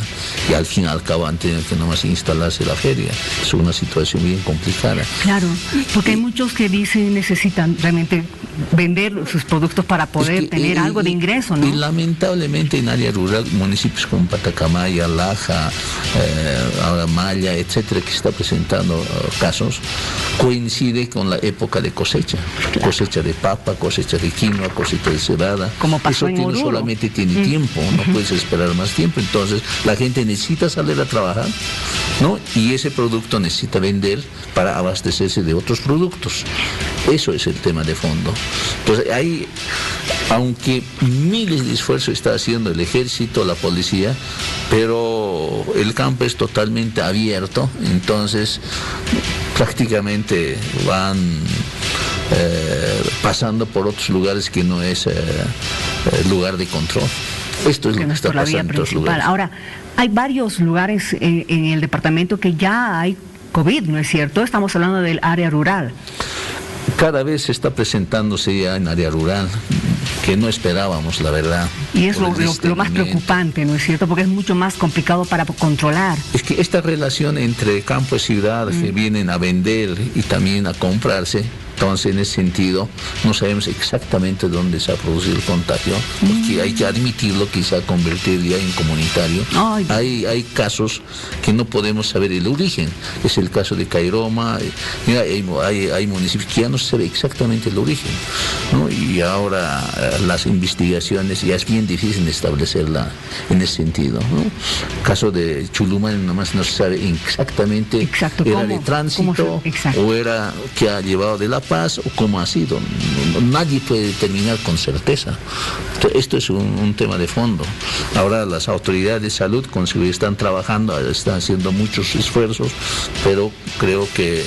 y al fin y al cabo han tenido que nomás instalarse la feria. Es una situación bien complicada. Claro, porque hay muchos que dicen necesitan realmente vender sus productos para poder tener algo de ingreso, ¿no? Y lamentablemente en área rural, municipios como Patacamaya, Laja, ahora Malla, etcétera, que está presentando casos, coincide con la época de cosecha. Claro. Cosecha de papa, cosecha de quinoa, cosecha de cebada. Como pasó en Oruro. Solamente tiene tiempo, no puedes esperar más tiempo. Entonces la gente necesita salir a trabajar, ¿no? Y ese producto necesita vender para abastecerse de otros productos. Eso es el tema de fondo. Entonces aunque miles de esfuerzos está haciendo el ejército, la policía, pero el campo es totalmente abierto, entonces prácticamente van pasando por otros lugares que no es lugar de control. Esto es lo que está pasando en otros lugares. Ahora, hay varios lugares en el departamento que ya hay COVID, ¿no es cierto? Estamos hablando del área rural. Cada vez se está presentándose ya en área rural, que no esperábamos, la verdad. Y es lo más preocupante, ¿no es cierto? Porque es mucho más complicado para controlar. Es que esta relación entre campo y ciudad, que vienen a vender y también a comprarse, entonces en ese sentido no sabemos exactamente dónde se ha producido el contagio, porque hay que admitirlo que se ha convertido ya en comunitario. Hay casos que no podemos saber el origen, es el caso de Cairoma, hay municipios que ya no se sabe exactamente el origen, ¿no? Y ahora las investigaciones ya es bien difícil establecerla en ese sentido, ¿no? El caso de Chuluman nomás no se sabe exactamente, era de tránsito o era que ha llevado de La Paz o cómo ha sido. Nadie puede determinar con certeza. Esto es un tema de fondo. Ahora las autoridades de salud con seguridad están trabajando, están haciendo muchos esfuerzos, pero creo que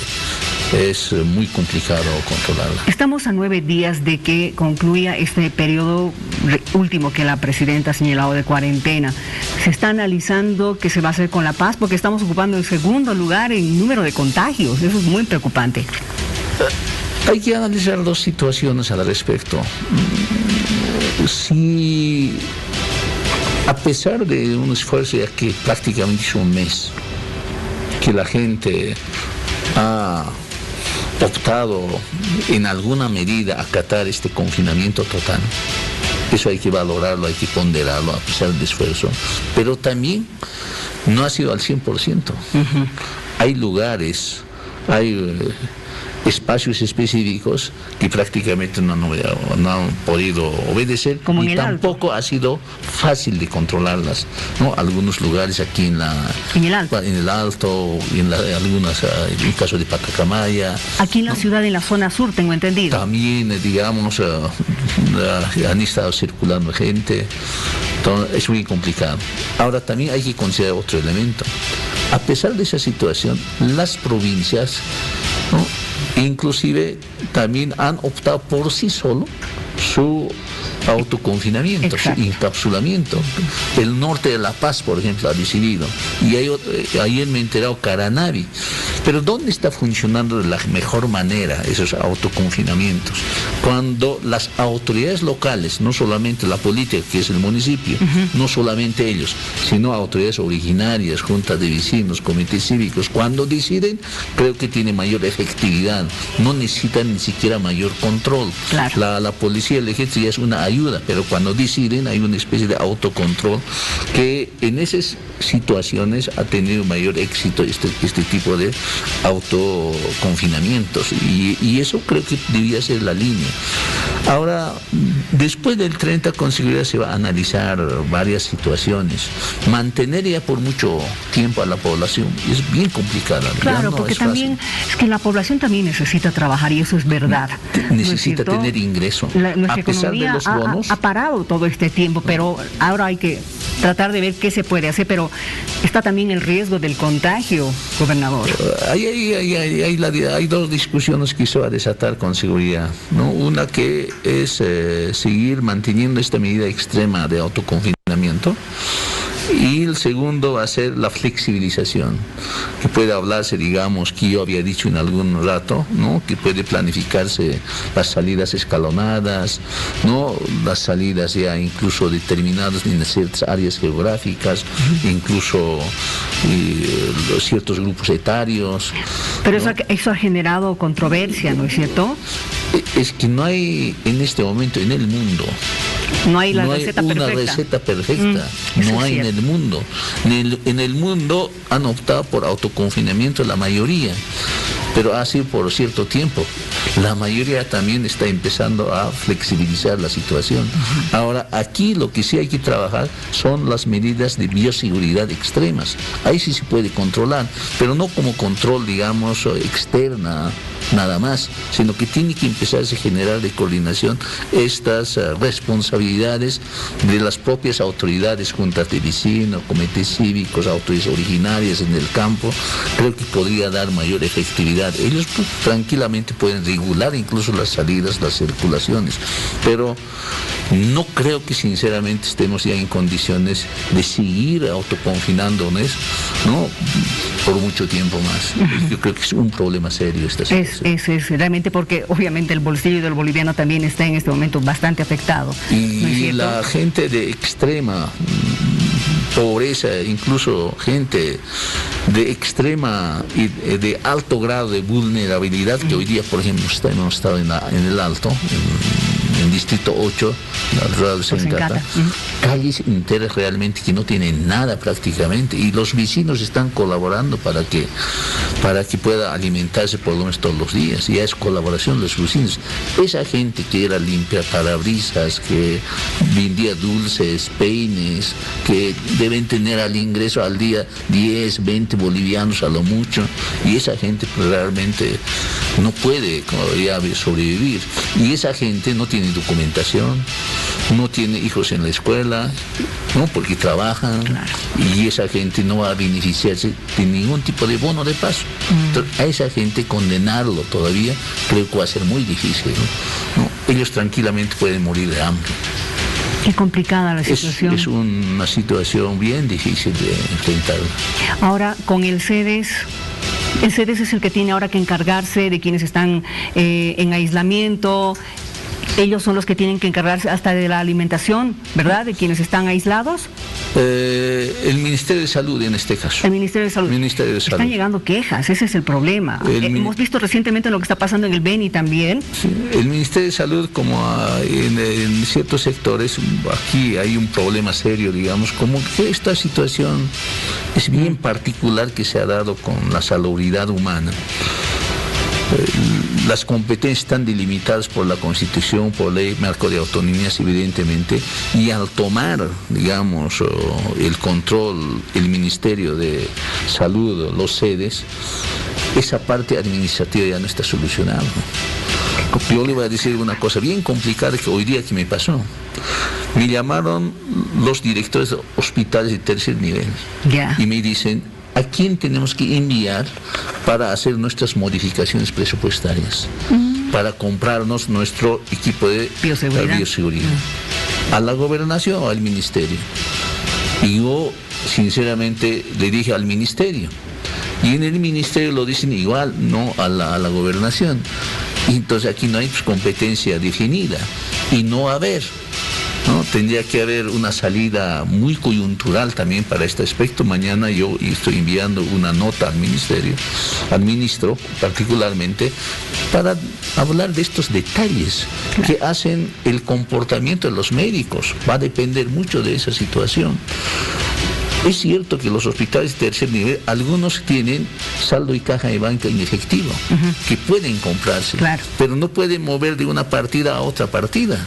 es muy complicado controlarla. Estamos a 9 días de que concluya este periodo último que la presidenta ha señalado de cuarentena. Se está analizando qué se va a hacer con La Paz, porque estamos ocupando el segundo lugar en número de contagios. Eso es muy preocupante. Hay que analizar dos situaciones al respecto. Si a pesar de un esfuerzo ya que prácticamente es un mes, que la gente ha optado en alguna medida a acatar este confinamiento total, eso hay que valorarlo, hay que ponderarlo a pesar del esfuerzo, pero también no ha sido al 100%. Hay lugares, hay espacios específicos que prácticamente no han podido obedecer, y tampoco ha sido fácil de controlarlas, ¿no? Algunos lugares aquí en el Alto, y en algunas, en el caso de Patacamaya. Aquí en la ciudad, en la zona sur, tengo entendido. También, digamos, han estado circulando gente, entonces es muy complicado. Ahora también hay que considerar otro elemento. A pesar de esa situación, las provincias, ¿no?, inclusive también han optado por sí solo su autoconfinamiento, su encapsulamiento. El norte de La Paz, por ejemplo, ha decidido, y ayer me he enterado Caranavi. Pero ¿dónde está funcionando de la mejor manera esos autoconfinamientos? Cuando las autoridades locales, no solamente la política, que es el municipio, no solamente ellos, sino autoridades originarias, juntas de vecinos, comités cívicos, cuando deciden, creo que tiene mayor efectividad, no necesitan ni siquiera mayor control. La policía, el ejército ya es una ayuda, pero cuando deciden hay una especie de autocontrol que en esas situaciones ha tenido mayor éxito este tipo de autoconfinamientos, y eso creo que debía ser la línea. Ahora, después del 30 con seguridad se va a analizar varias situaciones. Mantener ya por mucho tiempo a la población es bien complicada. Claro, porque también es que la población también necesita trabajar, y eso es verdad. Necesita tener ingreso. Nuestra economía ha parado todo este tiempo, pero ahora hay que tratar de ver qué se puede hacer, pero está también el riesgo del contagio, gobernador. Hay dos discusiones que se va a desatar con seguridad, ¿no? Una que es seguir manteniendo esta medida extrema de autoconfinamiento, y el segundo va a ser la flexibilización, que puede hablarse, digamos, que yo había dicho en algún rato, ¿no?, que puede planificarse las salidas escalonadas, ¿no?, las salidas ya incluso determinadas en ciertas áreas geográficas, incluso ciertos grupos etarios. Pero ¿no? Eso ha generado controversia, ¿no es cierto? Es que no hay en este momento en el mundo, no hay receta perfecta, no hay en el mundo. En el mundo han optado por autoconfinamiento la mayoría, pero ha sido por cierto tiempo. La mayoría también está empezando a flexibilizar la situación. Ahora, aquí lo que sí hay que trabajar son las medidas de bioseguridad extremas. Ahí sí se puede controlar, pero no como control, digamos, externa, nada más, sino que tiene que empezarse a generar de coordinación estas responsabilidades de las propias autoridades, juntas de vecinos, comités cívicos, autoridades originarias en el campo. Creo que podría dar mayor efectividad. Ellos tranquilamente pueden regular incluso las salidas, las circulaciones, pero no creo que sinceramente estemos ya en condiciones de seguir autoconfinándonos, ¿no?, por mucho tiempo más. Yo creo que es un problema serio esta situación. Es realmente, porque obviamente el bolsillo del boliviano también está en este momento bastante afectado. Y la gente de extrema pobreza, incluso gente de extrema y de alto grado de vulnerabilidad, que hoy día, por ejemplo, hemos estado en el Alto, en Distrito 8, la rural de Sencata, calles enteras realmente que no tienen nada prácticamente, y los vecinos están colaborando para que pueda alimentarse por lo menos todos los días. Ya es colaboración de los vecinos. Esa gente que era limpia parabrisas, que vendía dulces, peines, que deben tener al ingreso al día 10, 20 bolivianos a lo mucho, y esa gente pues, realmente no puede ya sobrevivir. Y esa gente no tiene documentación, no tiene hijos en la escuela, ¿no?, porque trabajan, y esa gente no va a beneficiarse de ningún tipo de bono de paso. Entonces, a esa gente condenarlo todavía creo que va a ser muy difícil, ¿no? Ellos tranquilamente pueden morir de hambre. Qué complicada la situación. Es una situación bien difícil de enfrentar. Ahora, con el CEDES es el que tiene ahora que encargarse de quienes están en aislamiento. Ellos son los que tienen que encargarse hasta de la alimentación, ¿verdad?, de quienes están aislados. El Ministerio de Salud en este caso. El Ministerio de Salud. Están llegando quejas, ese es el problema. Hemos visto recientemente lo que está pasando en el Beni también. Sí, el Ministerio de Salud, como en ciertos sectores, aquí hay un problema serio, digamos, como que esta situación es bien particular que se ha dado con la salubridad humana. Las competencias están delimitadas por la Constitución, por ley marco de autonomías, evidentemente, y al tomar, digamos, el control, el Ministerio de Salud, los CEDES, esa parte administrativa ya no está solucionada. Yo le voy a decir una cosa bien complicada que hoy día que me pasó. Me llamaron los directores de hospitales de tercer nivel y me dicen: ¿a quién tenemos que enviar para hacer nuestras modificaciones presupuestarias? Para comprarnos nuestro equipo de bioseguridad. ¿A la gobernación o al ministerio? Y yo, sinceramente, le dije al ministerio. Y en el ministerio lo dicen igual, no a la gobernación. Y entonces aquí no hay competencia definida. Y no va a haber, ¿no? Tendría que haber una salida muy coyuntural también para este aspecto. Mañana yo estoy enviando una nota al ministerio, al ministro particularmente, para hablar de estos detalles que hacen el comportamiento de los médicos. Va a depender mucho de esa situación. Es cierto que los hospitales de tercer nivel, algunos tienen saldo y caja de banca en efectivo, que pueden comprarse, pero no pueden mover de una partida a otra partida.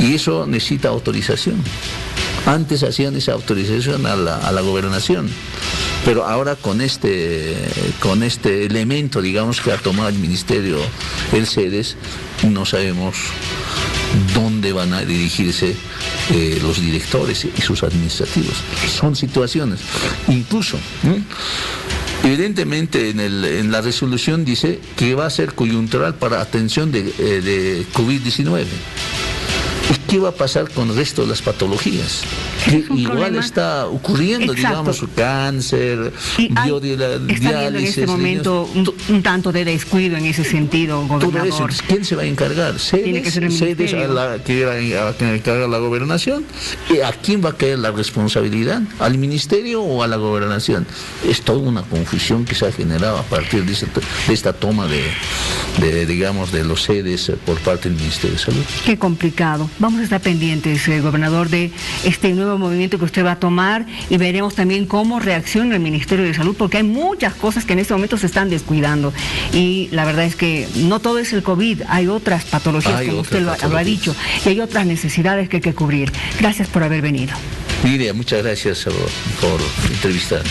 Y eso necesita autorización. Antes hacían esa autorización a la gobernación, pero ahora con este elemento, digamos, que ha tomado el ministerio, el CEDES, no sabemos dónde van a dirigirse los directores y sus administrativos. Son situaciones, incluso, evidentemente en la resolución dice que va a ser coyuntural para atención de COVID-19. ¿Y qué va a pasar con el resto de las patologías? Que igual está ocurriendo, digamos, cáncer, biodiálisis. Está habiendo en este momento un tanto de descuido en ese sentido, gobernador. Todo eso, ¿quién se va a encargar? Tiene que ser el ministerio. Que encarga la gobernación. ¿Y a quién va a caer la responsabilidad? ¿Al ministerio o a la gobernación? Es toda una confusión que se ha generado a partir de esta toma digamos, de los CEDES por parte del Ministerio de Salud. Qué complicado. Vamos a estar pendientes, gobernador, de este nuevo nuevo movimiento que usted va a tomar y veremos también cómo reacciona el Ministerio de Salud, porque hay muchas cosas que en este momento se están descuidando. Y la verdad es que no todo es el COVID, hay otras patologías, como usted lo ha dicho, y hay otras necesidades que hay que cubrir. Gracias por haber venido. Miriam, muchas gracias por entrevistar.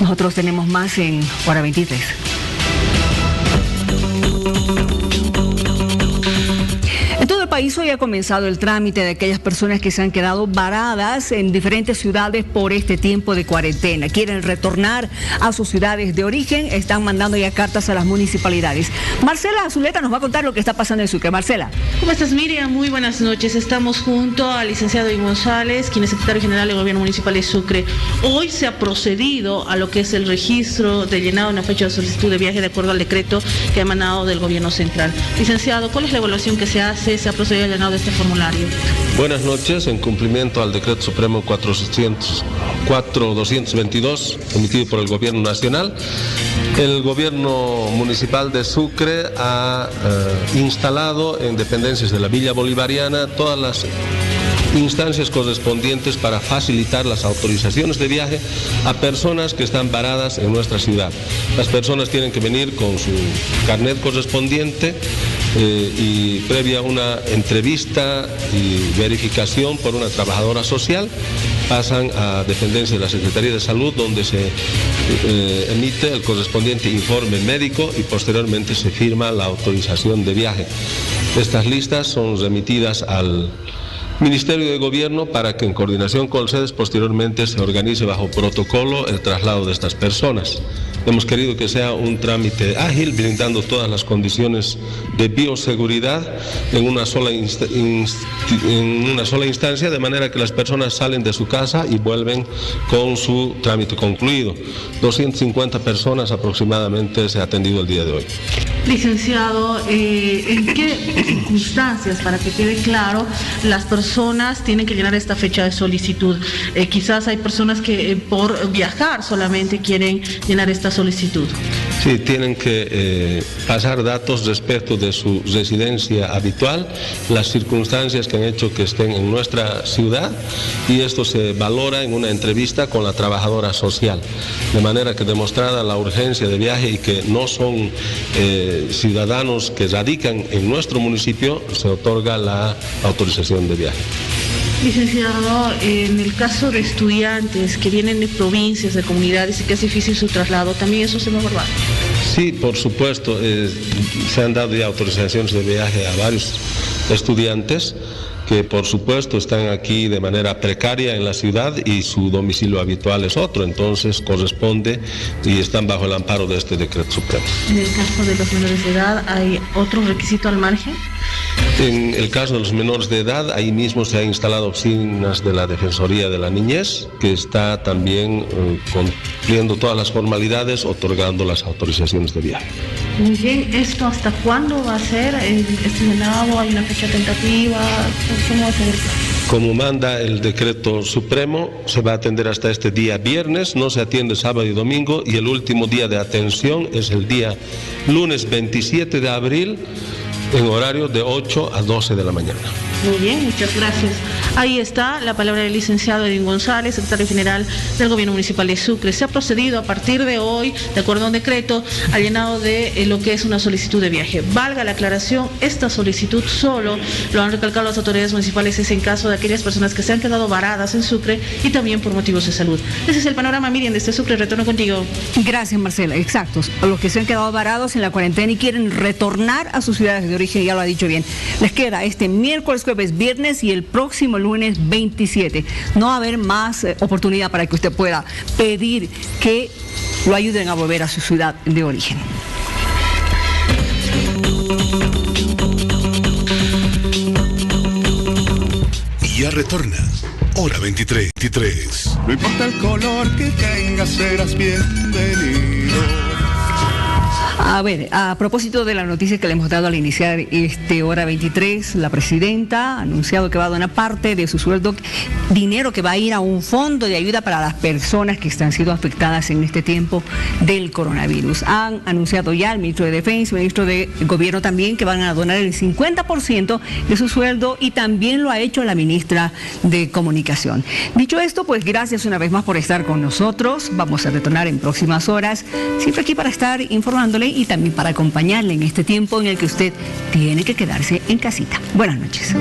Nosotros tenemos más en Hora 23. En todo el país hoy ha comenzado el trámite de aquellas personas que se han quedado varadas en diferentes ciudades por este tiempo de cuarentena. Quieren retornar a sus ciudades de origen, están mandando ya cartas a las municipalidades. Marcela Zuleta nos va a contar lo que está pasando en Sucre. Marcela. ¿Cómo estás, Miriam? Muy buenas noches. Estamos junto al licenciado Edwin González, quien es secretario general del Gobierno Municipal de Sucre. Hoy se ha procedido a lo que es el registro de llenado de una fecha de solicitud de viaje de acuerdo al decreto que ha emanado del Gobierno Central. Licenciado, ¿cuál es la evaluación que se hace? ¿Se ha procedido al llenado de este formulario? Buenas noches. En cumplimiento al Decreto Supremo 4222, emitido por el Gobierno Nacional, el Gobierno Municipal de Sucre ha instalado en dependencias de la Villa Bolivariana todas las instancias correspondientes para facilitar las autorizaciones de viaje a personas que están varadas en nuestra ciudad. Las personas tienen que venir con su carnet correspondiente y previa una entrevista y verificación por una trabajadora social, pasan a dependencia de la Secretaría de Salud, donde se emite el correspondiente informe médico y posteriormente se firma la autorización de viaje. Estas listas son remitidas al Ministerio de Gobierno para que en coordinación con sedes posteriormente se organice bajo protocolo el traslado de estas personas. Hemos querido que sea un trámite ágil, brindando todas las condiciones de bioseguridad en una sola instancia, de manera que las personas salen de su casa y vuelven con su trámite concluido. 250 personas aproximadamente se ha atendido el día de hoy. Licenciado, ¿en qué circunstancias, para que quede claro, las personas tienen que llenar esta fecha de solicitud? Quizás hay personas que por viajar solamente quieren llenar esta solicitud. Sí, tienen que pasar datos respecto de su residencia habitual, las circunstancias que han hecho que estén en nuestra ciudad, y esto se valora en una entrevista con la trabajadora social, de manera que, demostrada la urgencia de viaje y que no son ciudadanos que radican en nuestro municipio, se otorga la autorización de viaje. Licenciado, en el caso de estudiantes que vienen de provincias, de comunidades y que es difícil su traslado, ¿también eso se va a abordar? Sí, por supuesto, se han dado ya autorizaciones de viaje a varios estudiantes que por supuesto están aquí de manera precaria en la ciudad y su domicilio habitual es otro, entonces corresponde y están bajo el amparo de este decreto supremo. En el caso de los menores de edad, ¿hay otro requisito al margen? En el caso de los menores de edad, ahí mismo se han instalado oficinas de la Defensoría de la Niñez, que está también cumpliendo todas las formalidades, otorgando las autorizaciones de viaje. Muy bien, ¿esto hasta cuándo va a ser este llenado? ¿Hay una fecha tentativa? ¿Cómo va a ser el plan? Como manda el decreto supremo, se va a atender hasta este día viernes, no se atiende sábado y domingo, y el último día de atención es el día lunes 27 de abril, en horario de 8 a 12 de la mañana. Muy bien, muchas gracias. Ahí está la palabra del licenciado Edwin González, secretario general del Gobierno Municipal de Sucre. Se ha procedido a partir de hoy, de acuerdo a un decreto, al llenado de lo que es una solicitud de viaje. Valga la aclaración, esta solicitud solo, lo han recalcado las autoridades municipales, es en caso de aquellas personas que se han quedado varadas en Sucre y también por motivos de salud. Ese es el panorama, Miriam, desde Sucre. Retorno contigo. Gracias, Marcela. Exacto. Los que se han quedado varados en la cuarentena y quieren retornar a sus ciudades de origen, ya lo ha dicho bien. Les queda este miércoles, jueves, viernes y el próximo lunes 27. No va a haber más oportunidad para que usted pueda pedir que lo ayuden a volver a su ciudad de origen. Y ya retorna. Hora 23. No importa el color que tengas, serás bienvenido. A ver, a propósito de la noticia que le hemos dado al iniciar hora 23, la presidenta ha anunciado que va a donar parte de su sueldo, dinero que va a ir a un fondo de ayuda para las personas que están siendo afectadas en este tiempo del coronavirus. Han anunciado ya el ministro de Defensa, el ministro de Gobierno también, que van a donar el 50% de su sueldo, y también lo ha hecho la ministra de Comunicación. Dicho esto, pues gracias una vez más por estar con nosotros. Vamos a retornar en próximas horas, siempre aquí para estar informándole y también para acompañarle en este tiempo en el que usted tiene que quedarse en casita. Buenas noches.